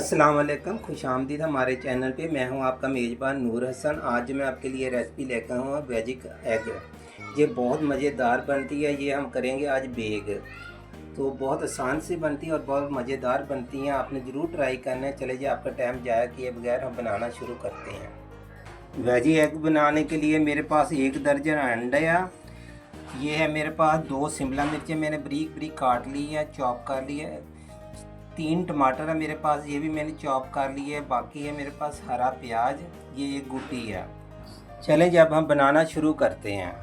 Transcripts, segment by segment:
अस्सलाम वालेकुम, खुशामदीद हमारे चैनल पे। मैं हूं आपका मेज़बान नूर हसन। आज मैं आपके लिए रेसिपी लेकर हूँ वेजिक एग। ये बहुत मज़ेदार बनती है। ये हम करेंगे आज बेग। तो बहुत आसान से बनती है और बहुत मज़ेदार बनती हैं। आपने ज़रूर ट्राई करना है। चले जी, आपका टाइम ज़ाया किए बगैर हम बनाना शुरू करते हैं। वेजी एग बनाने के लिए मेरे पास 1 दर्जन अंडा। ये है मेरे पास 2 शिमला मिर्चें मैंने बारीक बारीक काट ली है, चॉप कर ली है। 3 टमाटर है मेरे पास, ये भी मैंने चॉप कर ली है। बाकी है मेरे पास हरा प्याज, ये एक गुटी है। चलें जब हम बनाना शुरू करते हैं।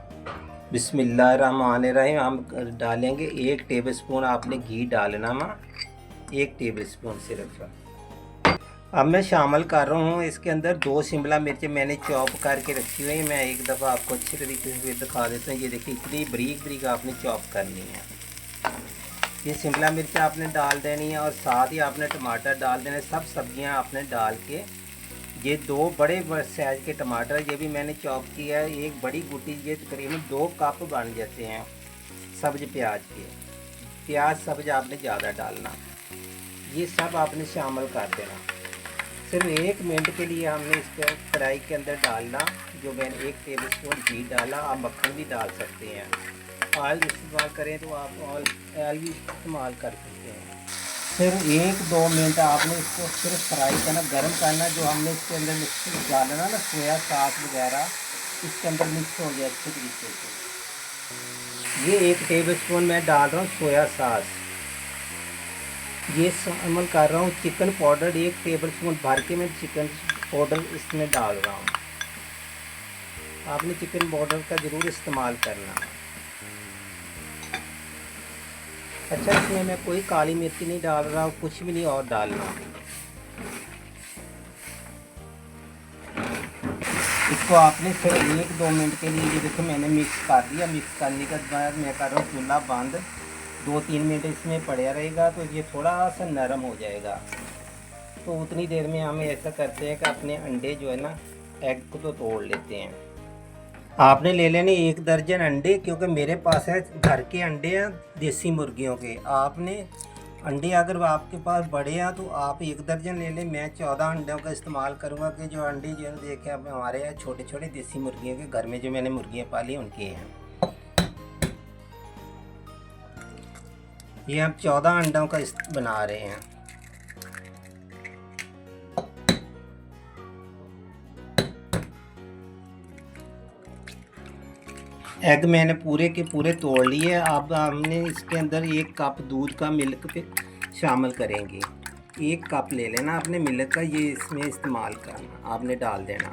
बिस्मिल्लाहिर्रहमानिर्रहीम। हम डालेंगे 1 टेबलस्पून। आपने घी डालना माँ, 1 टेबलस्पून सिर्फ। अब मैं शामिल कर रहा हूँ इसके अंदर 2 शिमला मिर्च मैंने चॉप करके रखी हुई है। मैं एक दफ़ा आपको अच्छी तरीके से दिखा देता हूँ। ये देखिए, इतनी बारीक बारीक आपने चॉप करनी है। ये शिमला मिर्च आपने डाल देनी है और साथ ही आपने टमाटर डाल देने। सब सब्जियां आपने डाल के, ये 2 बड़े साइज़ के टमाटर ये भी मैंने चॉप किया है। एक बड़ी गुटी, ये तकरीबन 2 कप बन जाते हैं सब्ज प्याज के। प्याज सब्ज आपने ज़्यादा डालना। ये सब आपने शामिल कर देना। सिर्फ 1 मिनट के लिए हमने इसको कढ़ाई के अंदर डालना। जो मैंने 1 टेबलस्पून घी डाला। आप मक्खन भी डाल सकते हैं। ऑयल इस्तेमाल करें तो आप ऑयल भी इस्तेमाल कर सकते हैं। सिर्फ 1-2 मिनट आपने इसको सिर्फ फ्राई करना, गर्म करना। जो हमने इसके अंदर मिक्स डालना ना, सोया सॉस वगैरह इसके अंदर मिक्स हो गया अच्छे तरीके से। ये 1 टेबलस्पून मैं डाल रहा हूँ सोया सॉस। ये शामिल कर रहा हूँ चिकन पाउडर, 1 टेबलस्पून भर के मैं चिकन पाउडर इसमें डाल रहा हूँ। आपने चिकन पाउडर का ज़रूर इस्तेमाल करना। अच्छा, इसमें मैं कोई काली मिर्ची नहीं डाल रहा हूँ, कुछ भी नहीं और डालना। इसको आपने सिर्फ 1-2 मिनट के लिए, ये देखो मैंने मिक्स कर दिया। मिक्स करने के बाद मैं कर रहा हूँ चूल्हा बंद। 2-3 मिनट इसमें पड़ा रहेगा तो ये थोड़ा सा नरम हो जाएगा। तो उतनी देर में हम ऐसा करते हैं कि अपने अंडे जो है ना, एग को तो तोड़ लेते हैं। आपने ले लेने 1 दर्जन अंडे, क्योंकि मेरे पास है घर के अंडे हैं देसी मुर्गियों के। आपने अंडे अगर आपके पास बड़े हैं तो आप 1 दर्जन ले लें। मैं 14 अंडों का इस्तेमाल करूंगा कि जो अंडे जो देखे अब हमारे हैं छोटे छोटे देसी मुर्गियों के, घर में जो मैंने मुर्गियां पाली उनके हैं। ये हम 14 अंडों का बना रहे हैं। एग मैंने पूरे के पूरे तोड़ लिए। अब हमने इसके अंदर 1 कप दूध का मिल्क पे शामिल करेंगे। 1 कप ले लेना आपने मिल्क का, ये इसमें इस्तेमाल करना, आपने डाल देना।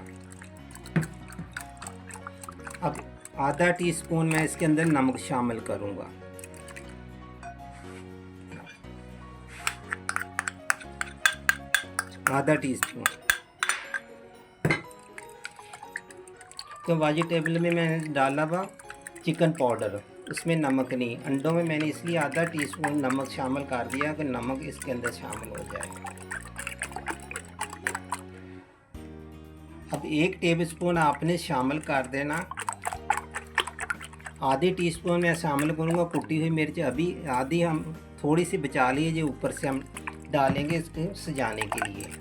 अब आधा टीस्पून मैं इसके अंदर नमक शामिल करूँगा। आधा टीस्पून। तो वेजिटेबल में मैंने डाला हुआ चिकन पाउडर, उसमें नमक नहीं। अंडों में मैंने इसलिए आधा टीस्पून नमक शामिल कर दिया कि नमक इसके अंदर शामिल हो जाए। अब 1 टेबलस्पून आपने शामिल कर देना। आधी टीस्पून मैं शामिल करूँगा कुटी हुई मिर्च। अभी आधी हम थोड़ी सी बचा लिए, जो ऊपर से हम डालेंगे इसको सजाने के लिए।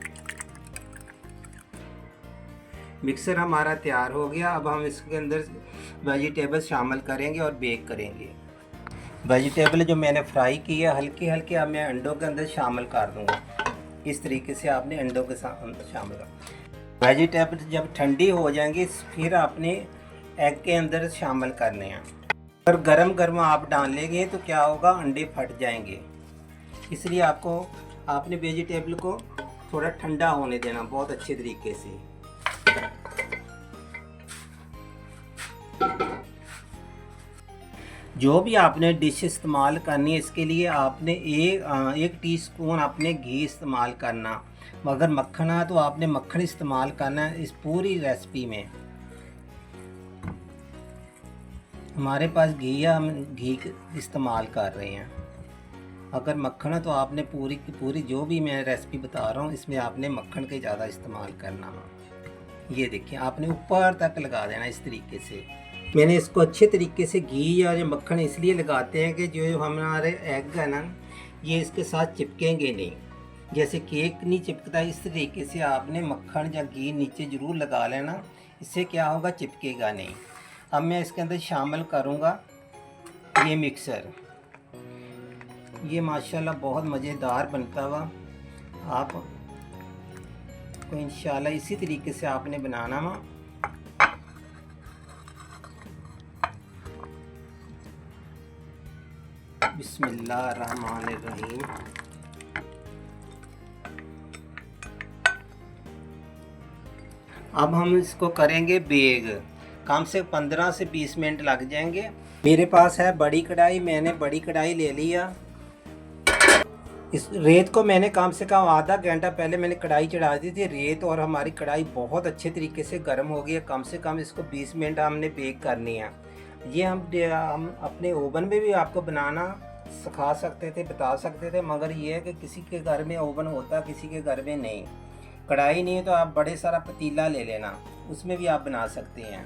मिक्सर हमारा तैयार हो गया। अब हम इसके अंदर वेजिटेबल शामिल करेंगे और बेक करेंगे। वेजिटेबल जो मैंने फ्राई की है हल्के हल्के, अब मैं अंडों के अंदर शामिल कर दूंगा। इस तरीके से आपने अंडों के साथ शामिल कर। वेजिटेबल जब ठंडी हो जाएंगी फिर आपने एग के अंदर शामिल करने हैं। अगर गरम गरम आप डालेंगे तो क्या होगा, अंडे फट जाएंगे। इसलिए आपने वेजिटेबल को थोड़ा ठंडा होने देना बहुत अच्छे तरीके से। जो भी आपने डिश इस्तेमाल करनी है इसके लिए आपने 1 टीस्पून आपने घी इस्तेमाल करना। अगर मक्खन है तो आपने मक्खन इस्तेमाल करना है। इस पूरी रेसिपी में हमारे पास घी है, हम घी इस्तेमाल कर रहे हैं। अगर मक्खन है तो आपने पूरी की पूरी जो भी मैं रेसिपी बता रहा हूँ इसमें आपने मक्खन के ज़्यादा इस्तेमाल करना है। ये देखिए, आपने ऊपर तक लगा देना इस तरीके से। मैंने इसको अच्छे तरीके से घी या मक्खन इसलिए लगाते हैं कि जो हमारे एग है ना, ये इसके साथ चिपकेंगे नहीं। जैसे केक नहीं चिपकता, इस तरीके से आपने मक्खन या घी नीचे ज़रूर लगा लेना, इससे क्या होगा, चिपकेगा नहीं। अब मैं इसके अंदर शामिल करूँगा ये मिक्सर। ये माशाल्लाह बहुत मज़ेदार बनता हुआ आप को इंशाल्लाह इसी तरीके से आपने बनाना वा। बिस्मिल्लाहिर्रहमानिर्रहीम। अब हम इसको करेंगे बेक, कम से 15 से 20 मिनट लग जाएंगे। मेरे पास है बड़ी कढ़ाई, मैंने बड़ी कढ़ाई ले लिया। इस रेत को मैंने कम से कम आधा घंटा पहले मैंने कढ़ाई चढ़ा दी थी रेत, और हमारी कढ़ाई बहुत अच्छे तरीके से गर्म हो गई है। कम से कम इसको 20 मिनट हमने बेक करनी है। ये हम अपने ओवन में भी आपको बनाना सिखा सकते थे, बता सकते थे, मगर ये है कि किसी के घर में ओवन होता, किसी के घर में नहीं। कढ़ाई नहीं है तो आप बड़े सारा पतीला ले लेना, उसमें भी आप बना सकते हैं।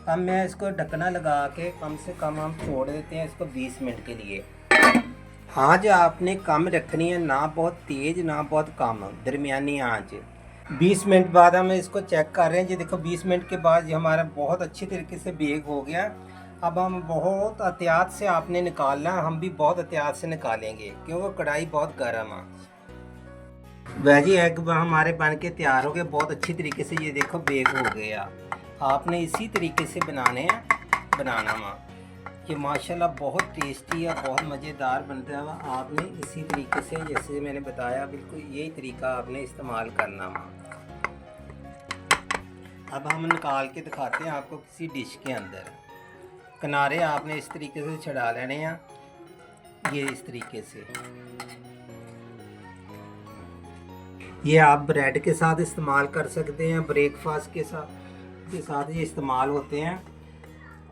अब मैं इसको ढकना लगा के कम से कम हम छोड़ देते हैं इसको 20 मिनट के लिए। आँच आपने कम रखनी है, ना बहुत तेज़ ना बहुत कम, दरमियानी आँच। 20 मिनट बाद हम इसको चेक कर रहे हैं जी, देखो 20 मिनट के बाद ये हमारा बहुत अच्छी तरीके से बेक हो गया। अब हम बहुत एहतियात से आपने निकालना, हम भी बहुत एहतियात से निकालेंगे क्योंकि कढ़ाई बहुत गर्म है। वेजी एग हमारे बन के तैयार हो गए बहुत अच्छी तरीके से, ये देखो बेक हो गया। आपने इसी तरीके से बनाना वा। ये माशाल्लाह बहुत टेस्टी है, बहुत मज़ेदार बनता है। आपने इसी तरीके से जैसे मैंने बताया बिल्कुल यही तरीका आपने इस्तेमाल करना वा। अब हम निकाल के दिखाते हैं आपको किसी डिश के अंदर। किनारे आपने इस तरीके से छड़ा लेने हैं, ये इस तरीके से। ये आप ब्रेड के साथ इस्तेमाल कर सकते हैं, ब्रेकफास्ट के साथ ये इस्तेमाल होते हैं,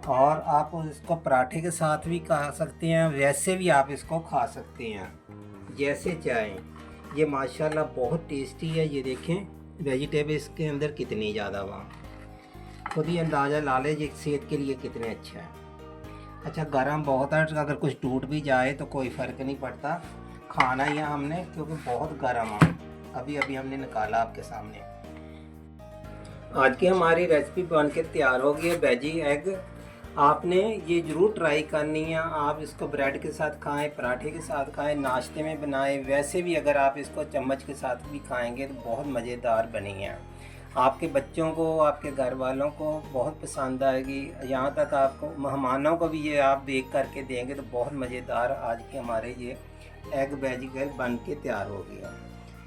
और आप इसको पराठे के साथ भी खा सकते हैं, वैसे भी आप इसको खा सकते हैं जैसे चाहें। ये माशाल्लाह बहुत टेस्टी है। ये देखें वेजिटेबल इसके अंदर कितनी ज़्यादा वहाँ खुद ही अंदाज़ा ला ले ये सेहत के लिए कितने अच्छा है। अच्छा गर्म बहुत है, अगर कुछ टूट भी जाए तो कोई फ़र्क नहीं पड़ता, खाना ही है हमने क्योंकि बहुत गर्म है। अभी अभी हमने निकाला आपके सामने। आज की हमारी रेसिपी बन के तैयार हो गई है वेजी एग। आपने ये ज़रूर ट्राई करनी है। आप इसको ब्रेड के साथ खाएं, पराठे के साथ खाएं, नाश्ते में बनाएं, वैसे भी अगर आप इसको चम्मच के साथ भी खाएंगे तो बहुत मज़ेदार बनी है। आपके बच्चों को, आपके घर वालों को बहुत पसंद आएगी। यहाँ तक आपको मेहमानों को भी ये आप बेक करके देंगे तो बहुत मज़ेदार आज के हमारे ये एग वेजी बन के तैयार हो गया।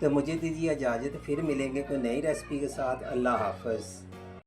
तो मुझे दीजिए इजाज़त, फिर मिलेंगे कोई नई रेसिपी के साथ। अल्लाह हाफ़िज़।